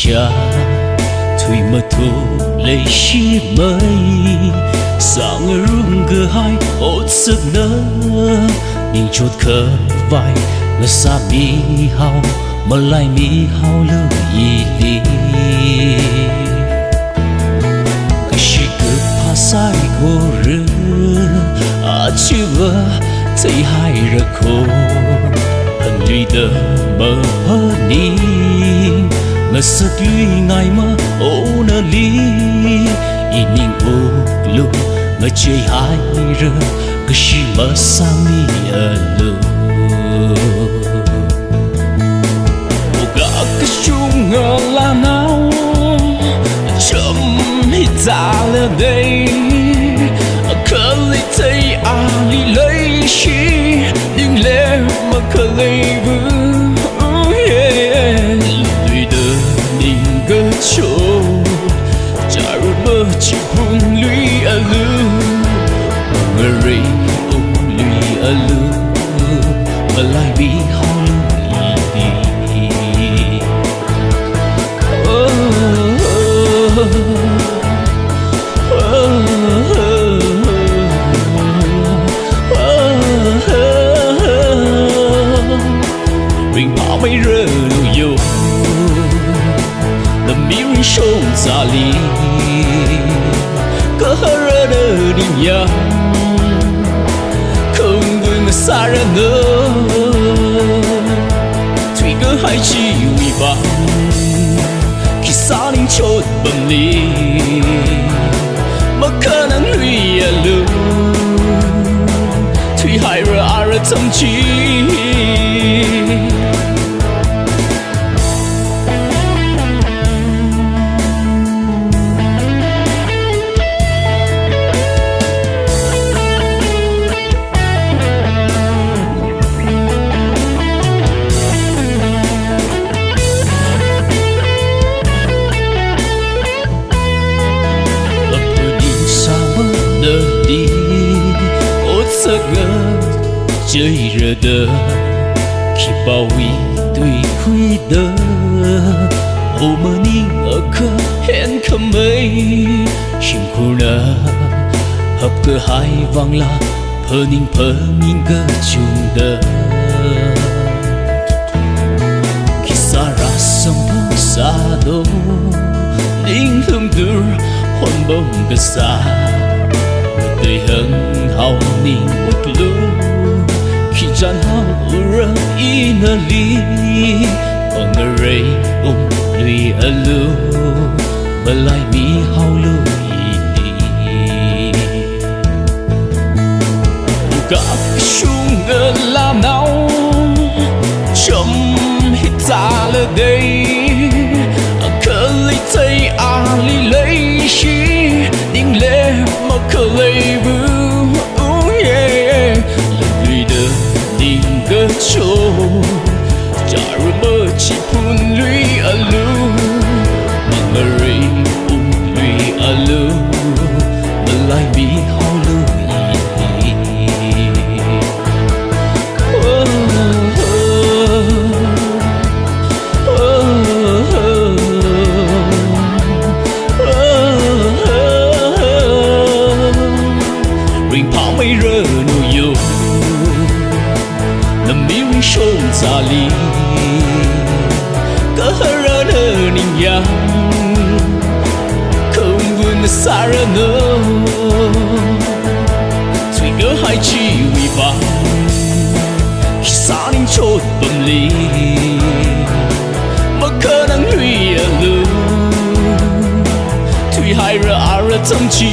cha thủy mơ thu lấy chi mây sáng rung gờ hai ốt sức nơ nhìn chốt khờ vai ngờ xa mi hao mà lại mi hao lơ y li cái gì cứ phá sai cô rơ à chưa vơ thấy hai rơ khô hận lụy đờ mơ hơn đi ngờ sợ tuy ngày mơ ô nơ ly in nhìn ô lu ngờ chơi hai rơ cái gì mơ sang mi ở lu ô gã cái chung ngờ là nào chấm hít ra là đây khờ lấy thấy à li lấy chi nhưng lẽ mà khờ lấy vương lụy đờ nhìn gỡ chỗ chả mơ chỉ buồn lụy à lu ngờ rây ôm lụy à lu mà lại bị hao lụy mình bảo mấy rơ lưu yêu đầm miếng sông xa ly có rơ đơ đi nhà không vương xa ra nữa thủy cứ hai chi uy vang khi xa linh chốt bầm ly mà khả năng lụy à lưu thủy hai rơ à rơ thậm chí đi ốt giấc ngơ chơi rờ đờ khi bao huy tùy khuy đơ ô mơ ninh ở khơ hẹn khâm mây chim khu nơ hợp cơ hai vang la phơ ninh cơ chung đơ khi xa ra sông thơ xa đô ninh thơm đưa hôn bông cơ xa đời hân hao ninh một lúc khi chan hao rơ in a ly còn ngờ rây ôm lụy a lu mà lại mi hao lụy cả chung ngờ làm nào chấm hít ra là đây khờ lấy thấy à li lấy chi nhưng lẽ mà khờ lấy vương lụy đờ nhìn gỡ chỗ chả mơ chỉ buồn lụy à lu mà ngờ rây ôm lụy à lu mà lại bị hao lụy mình pháo mấy rơ nụ yêu đầm miếng sông xa ly có rơ nơ ninh nhà không vương xa rơ nơ thủy gỡ hai chi uy vang khi xa ninh chốt bầm ly mà khả năng lụy à lưu thủy hai rơ à rơ thậm chí